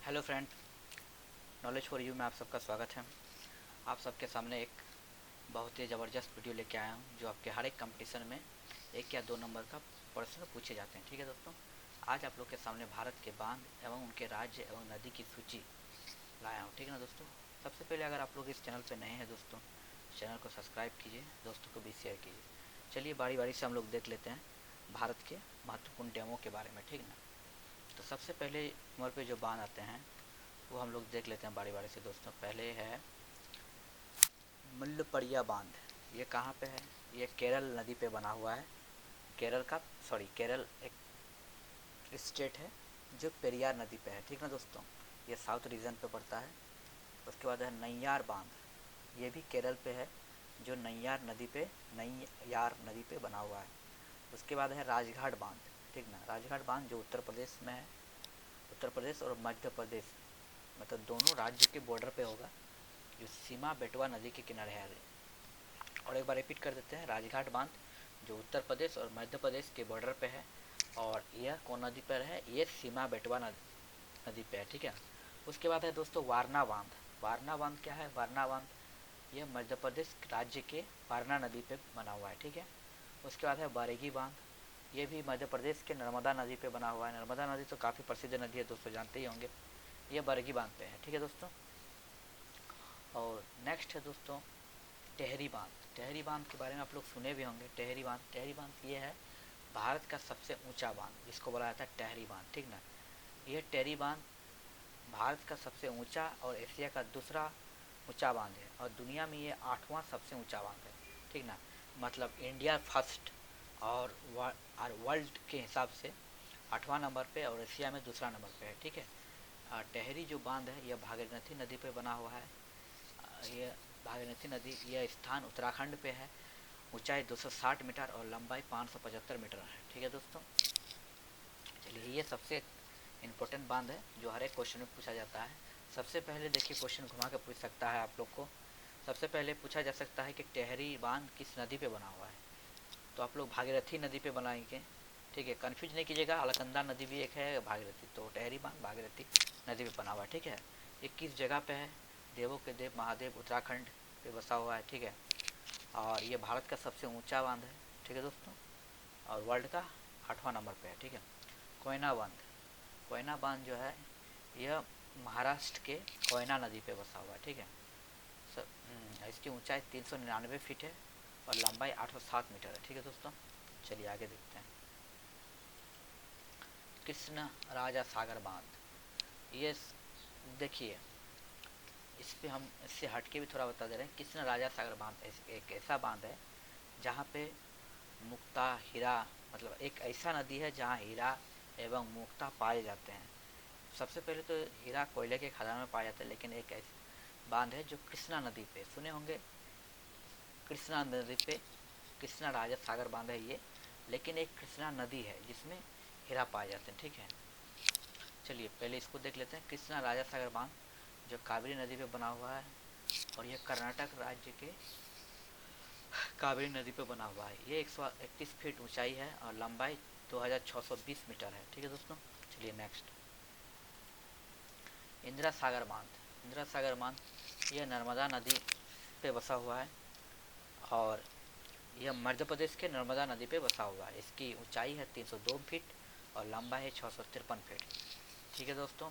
Hello friend, knowledge for you में आप सबका स्वागत है। आप सबके सामने एक बहुत ही ज़बरदस्त वीडियो लेके आया हूँ जो आपके हर एक कंपटीशन में 1 या 2 नंबर का प्रश्न पूछे जाते हैं। ठीक है दोस्तों, आज आप लोग के सामने भारत के बांध एवं उनके राज्य एवं नदी की सूची लाया हूँ। ठीक है ना दोस्तों। सबसे पहले अगर आप लोग इस चैनल पर नए हैं दोस्तों, चैनल को सब्सक्राइब कीजिए, दोस्तों को भी शेयर कीजिए। चलिए बारी बारी से हम लोग देख लेते हैं भारत के महत्वपूर्ण डैमों के बारे में। ठीक है ना। तो सबसे पहले नंबर पे जो बांध आते हैं वो हम लोग देख लेते हैं बारी बारी से दोस्तों। पहले है मुल्लपड़िया बांध। ये कहाँ पे है? ये केरल नदी पे बना हुआ है। केरल एक स्टेट है जो पेरियार नदी पे है। ठीक ना दोस्तों, ये साउथ रीजन पे पड़ता है। उसके बाद है नैयार बांध। ये भी केरल पे है, जो नैयार नदी पे बना हुआ है। उसके बाद है राजघाट बांध। ठीक ना, राजघाट बांध जो उत्तर प्रदेश में है। उत्तर प्रदेश और मध्य प्रदेश मतलब दोनों राज्य के बॉर्डर पे होगा, जो सीमा बेटवा नदी के किनारे है। और एक बार रिपीट कर देते हैं, राजघाट बांध जो उत्तर प्रदेश और मध्य प्रदेश के बॉर्डर पे है, और यह कौन नदी पर है? ये सीमा बेटवा नदी पे है। ठीक है। उसके बाद है दोस्तों वारना बांध। वारना बांध क्या है? वारना बांध यह मध्य प्रदेश राज्य के वारना नदी पे बना हुआ है। ठीक है। उसके बाद है बरेगी बांध। ये भी मध्य प्रदेश के नर्मदा नदी पे बना हुआ है। नर्मदा नदी तो काफ़ी प्रसिद्ध नदी है दोस्तों, जानते ही होंगे। ये बरगी बांध पे है। ठीक है दोस्तों। और नेक्स्ट है दोस्तों टेहरी बांध। टेहरी बांध के बारे में आप लोग सुने भी होंगे। टेहरी बांध ये है भारत का सबसे ऊंचा बांध, जिसको बोला जाता है टेहरी बांध। ठीक ना। ये टेहरी बांध भारत का सबसे ऊंचा और एशिया का दूसरा ऊंचा बांध है, और दुनिया में ये 8वां सबसे ऊंचा बांध है। ठीक ना, मतलब इंडिया फर्स्ट और वर्ल्ड के हिसाब से 8वां नंबर पे और एशिया में दूसरा नंबर पे है। ठीक है। टेहरी जो बांध है यह भागीरथी नदी पे बना हुआ है। यह भागीरथी नदी, यह स्थान उत्तराखंड पे है। ऊंचाई 260 मीटर और लंबाई 575 मीटर है। ठीक है दोस्तों। चलिए, ये सबसे इम्पोर्टेंट बांध है जो हर एक क्वेश्चन में पूछा जाता है। सबसे पहले देखिए, क्वेश्चन घुमा के पूछ सकता है आप लोग को। सबसे पहले पूछा जा सकता है कि टेहरी बांध किस नदी पे बना हुआ है, तो आप लोग भागीरथी नदी पे बनाएंगे। ठीक है, कन्फ्यूज नहीं कीजिएगा, अलकनंदा नदी भी एक है, भागीरथी। तो टेहरी बांध भागीरथी नदी पे बना हुआ है। ठीक है। ये किस जगह पे है? देवों के देव महादेव उत्तराखंड पे बसा हुआ है। ठीक है। और ये भारत का सबसे ऊंचा बांध है। ठीक है दोस्तों, और वर्ल्ड का 8वां नंबर पे है। ठीक है। कोयना बांध। कोयना बांध जो है यह महाराष्ट्र के कोयना नदी पे बसा हुआ है। ठीक है। इसकी ऊंचाई 399 फीट है और लंबाई 807 मीटर है। ठीक है दोस्तों। चलिए आगे देखते हैं। कृष्ण राजा सागर बांध। ये देखिए, इस पे हम इससे हट के भी थोड़ा बता दे रहे हैं। कृष्ण राजा सागर बांध एक ऐसा बांध है जहाँ पे मुक्ता हीरा, मतलब एक ऐसा नदी है जहाँ हीरा एवं मुक्ता पाए जाते हैं। सबसे पहले तो हीरा कोयले के खदान में पाया जाता है, लेकिन एक ऐसा बांध है जो कृष्णा नदी पे, सुने होंगे, कृष्णा नदी पे कृष्णा राजा सागर बांध है ये। लेकिन एक कृष्णा नदी है जिसमें हीरा पाए जाते हैं। ठीक है। चलिए पहले इसको देख लेते हैं। कृष्णा राजा सागर बांध जो कावेरी नदी पे बना हुआ है, और यह कर्नाटक राज्य के कावेरी नदी पे बना हुआ है। ये 131 फीट ऊंचाई है और लंबाई 2620 मीटर है। ठीक है दोस्तों। चलिए नेक्स्ट, इंदिरा सागर बांध। इंदिरा सागर बांध यह नर्मदा नदी पे बसा हुआ है, और यह मध्य प्रदेश के नर्मदा नदी पे बसा हुआ है। इसकी ऊंचाई है 302 फीट और लंबाई है 653 फीट। ठीक है दोस्तों,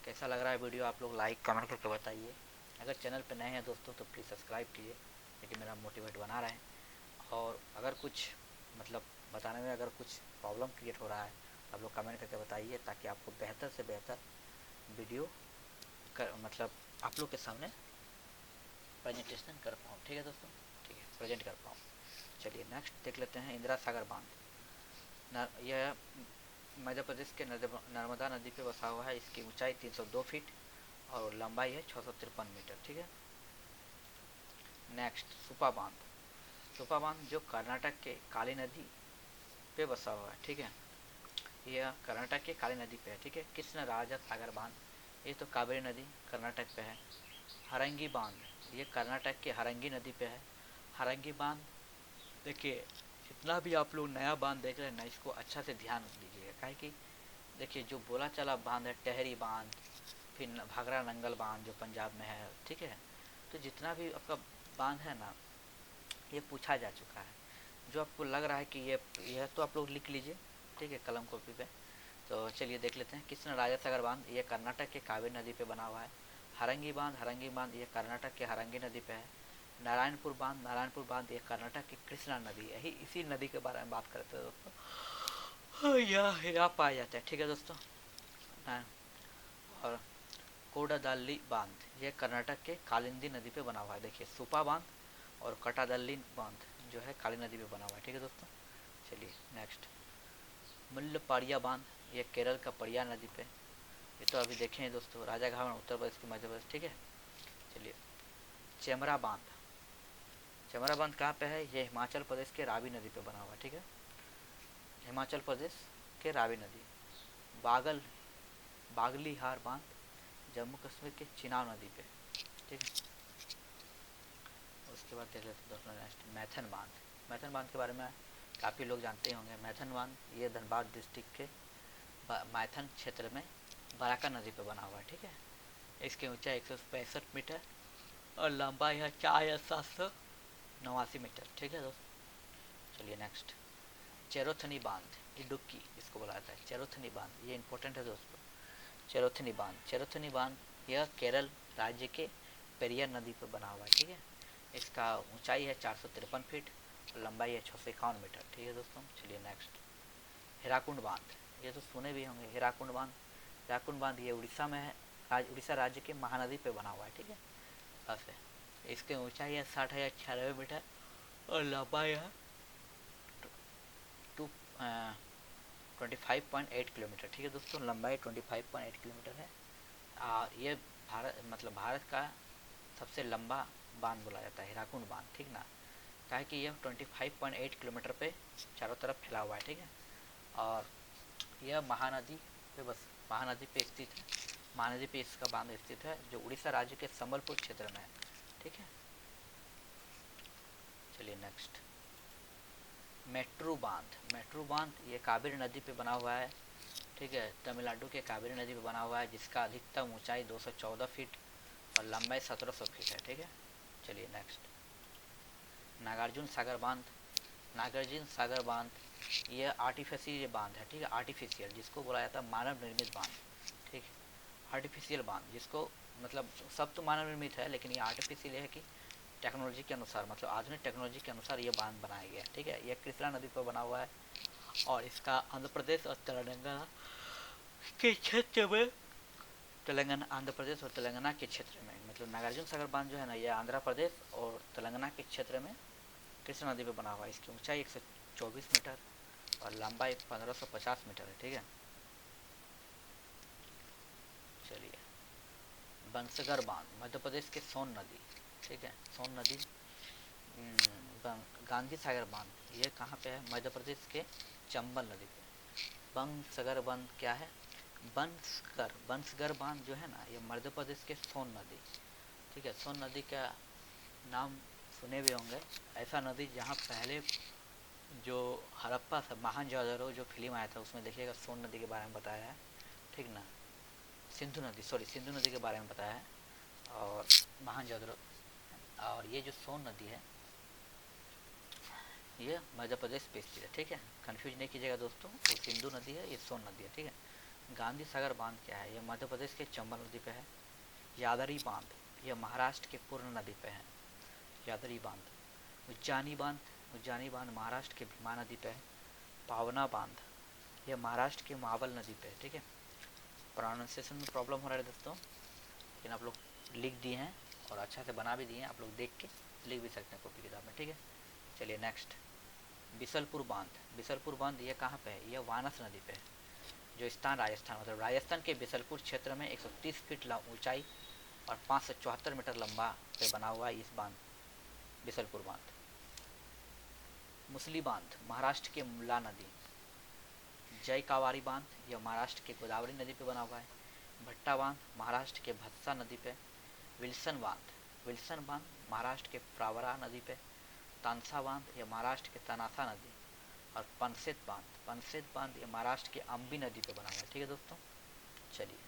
कैसा लग रहा है वीडियो आप लोग लाइक कमेंट करके बताइए। अगर चैनल पर नए हैं दोस्तों तो प्लीज़ सब्सक्राइब कीजिए, क्योंकि मेरा मोटिवेट बना रहे हैं। और अगर कुछ मतलब बताने में अगर कुछ प्रॉब्लम क्रिएट हो रहा है तो आप लोग कमेंट करके बताइए, ताकि आपको बेहतर से बेहतर वीडियो मतलब आप लोग के सामने प्रेजेंटेशन कर पाऊँ। ठीक है दोस्तों, ठीक है, प्रेजेंट कर पाऊँ। चलिए नेक्स्ट देख लेते हैं इंदिरा सागर बांध। यह मध्य प्रदेश के नर्मदा नदी पे बसा हुआ है। इसकी ऊंचाई 302 फीट और लंबाई है 653 मीटर। ठीक है। नेक्स्ट सुपा बांध। सुपा बांध जो कर्नाटक के काली नदी पे बसा हुआ है। ठीक है। यह कर्नाटक के काली नदी पे है। ठीक है। कृष्ण राजा सागर बांध ये तो कावेरी नदी कर्नाटक पे है। हरंगी बांध ये कर्नाटक के हरंगी नदी पे है। हरंगी बांध देखिए, जितना भी आप लोग नया बांध देख रहे हैं ना, इसको अच्छा से ध्यान दीजिएगा, काहे कि देखिए जो बोला चला बांध है टेहरी बांध, फिर भाखड़ा नंगल बांध जो पंजाब में है, ठीक है। तो जितना भी आपका बांध है ना, ये पूछा जा चुका है। जो आपको लग रहा है कि ये तो आप लोग लिख लीजिए, ठीक है, कलम कॉपी पे। तो चलिए देख लेते हैं। कृष्ण राजा सागर बांध ये कर्नाटक के कावेरी नदी पे बना हुआ है। हरंगी बांध ये कर्नाटक के हरंगी नदी पे है। नारायणपुर बांध ये कर्नाटक की कृष्णा नदी है। इसी नदी के बारे में बात करते हैं दोस्तों। यहाँ पाया जाता है, ठीक है दोस्तों। और कोडादल्ली बांध ये कर्नाटक के कालिंदी नदी पे बना हुआ है। देखिए सुपा बांध और कटादल्ली बांध जो है काली नदी पे बना हुआ है, ठीक है दोस्तों। चलिए नेक्स्ट, मुल्लपाड़िया बांध ये केरल का पड़िया नदी पे, ये तो अभी देखे हैं दोस्तों, राजा घाट उत्तर प्रदेश की मध्य प्रदेश, ठीक है। चलिए चेमरा बांध कहाँ पे है? ये हिमाचल प्रदेश के रावी नदी पे बना हुआ है, ठीक है, हिमाचल प्रदेश के रावी नदी। बागलीहार बांध जम्मू कश्मीर के चिनाब नदी पे, ठीक है। उसके बाद देख लेते हैं दोस्तों नेक्स्ट, मैथन बांध के बारे में काफ़ी लोग जानते ही होंगे। मैथन बांध ये धनबाद डिस्ट्रिक्ट के मैथन क्षेत्र में बराका नदी पे बना हुआ है, ठीक है। इसकी ऊंचाई 165 मीटर और लंबाई है 4789 मीटर, ठीक है दोस्तों। चलिए नेक्स्ट, चेरोथनी बांध इडुक्की इसको बोला जाता है, चेरोथनी बांध ये इंपॉर्टेंट है दोस्तों। चेरोथनी बांध यह केरल राज्य के पेरियार नदी पर बना हुआ है, ठीक है। इसका ऊंचाई है 453 फीट और लंबाई है 651 मीटर, ठीक है दोस्तों। चलिए नेक्स्ट, हीराकुंड बांध ये तो सुने भी होंगे। हीराकुंड बांध ये उड़ीसा में है, उड़ीसा राज्य के महानदी पे बना हुआ है, ठीक है। ऐसे इसकी ऊंचाई है 60,096 मीटर और लंबाई है 25.8 किलोमीटर, ठीक है दोस्तों। लंबाई 25.8 किलोमीटर है। ये भारत का सबसे लंबा बांध बोला जाता है हीराकुंड बांध, ठीक ना, क्या है कि यह 25.8 किलोमीटर पे चारों तरफ फैला हुआ है, ठीक है। और यह महानदी पे स्थित है। महानदी पे इसका बांध स्थित है जो उड़ीसा राज्य के संबलपुर क्षेत्र में है, ठीक है। चलिए नेक्स्ट, मेट्रू बांध ये कावेरी नदी पे बना हुआ है, ठीक है। तमिलनाडु के कावेरी नदी पे बना हुआ है, जिसका अधिकतम ऊंचाई 214 फीट और लंबाई 1700 फीट है, ठीक है। चलिए नेक्स्ट, नागार्जुन सागर बांध ये आर्टिफिशियल बांध है, ठीक है। आर्टिफिशियल जिसको बोला जाता है मानव निर्मित बांध, ठीक है। आर्टिफिशियल बांध जिसको मतलब सब तो मानव निर्मित है, लेकिन ये आर्टिफिशियल है कि टेक्नोलॉजी के अनुसार, मतलब आधुनिक टेक्नोलॉजी के अनुसार ये बांध बनाया गया है, ठीक है। यह कृष्णा नदी पर बना हुआ है और इसका आंध्र प्रदेश और तेलंगाना के क्षेत्र में मतलब नागार्जुन सागर बांध जो है ना, ये आंध्र प्रदेश और तेलंगाना के क्षेत्र में कृष्णा नदी पे बना हुआ है। इसकी ऊंचाई 124 मीटर और लंबाई 1550 मीटर है, ठीक है। चलिए बंसगर बांध मध्य प्रदेश के सोन नदी, ठीक है, सोन नदी। गांधी सागर बांध ये कहाँ पे है? मध्य प्रदेश के चंबल नदी पे। बंसगर बांध क्या है? बंसगर बांध जो है ना, ये मध्य प्रदेश के सोन नदी, ठीक है। सोन नदी का नाम सुने भी होंगे। ऐसा नदी जहाँ पहले जो हड़प्पा महानजोदड़ो जो फिल्म आया था उसमें देखिएगा सोन नदी के बारे में बताया है, ठीक ना। सिंधु नदी के बारे में बताया है और महानजोदड़ो। और ये जो सोन नदी है ये मध्य प्रदेश पे स्थित है, ठीक है। कंफ्यूज नहीं कीजिएगा दोस्तों, वो सिंधु नदी है, ये सोन नदी है, ठीक है। गांधी सागर बांध क्या है? ये मध्य प्रदेश के चंबल नदी पे है। यादरी बांध यह महाराष्ट्र के पूर्ण नदी पे है, यादरी बांध। उज्जानी बांध महाराष्ट्र के भीमा नदी पे है। पावना बांध यह महाराष्ट्र के मावल नदी पे है, ठीक है। प्रोनाउंसिएशन में प्रॉब्लम हो रहा है दोस्तों, लेकिन आप लोग लिख दिए हैं और अच्छा से बना भी दिए हैं, आप लोग देख के लिख भी सकते हैं कॉपी किताब में, ठीक है। चलिए नेक्स्ट, बिसलपुर बांध ये कहाँ पे है? यह वानस नदी पे है, जो स्थान राजस्थान, मतलब राजस्थान के बिसलपुर क्षेत्र में 130 फीट ऊंचाई और 574 मीटर लंबा पे बना हुआ है इस बांध, बिसलपुर बांध। मुसली बांध महाराष्ट्र के मुला नदी। जय कावारी बांध यह महाराष्ट्र के गोदावरी नदी पे बना हुआ है। भट्टा बांध महाराष्ट्र के भत्सा नदी पे। विल्सन बांध महाराष्ट्र के प्रावरा नदी पे। तानसा बांध यह महाराष्ट्र के तनासा नदी। और पनसेत बांध ये महाराष्ट्र के अम्बी नदी पे बना हुआ है, ठीक है दोस्तों। चलिए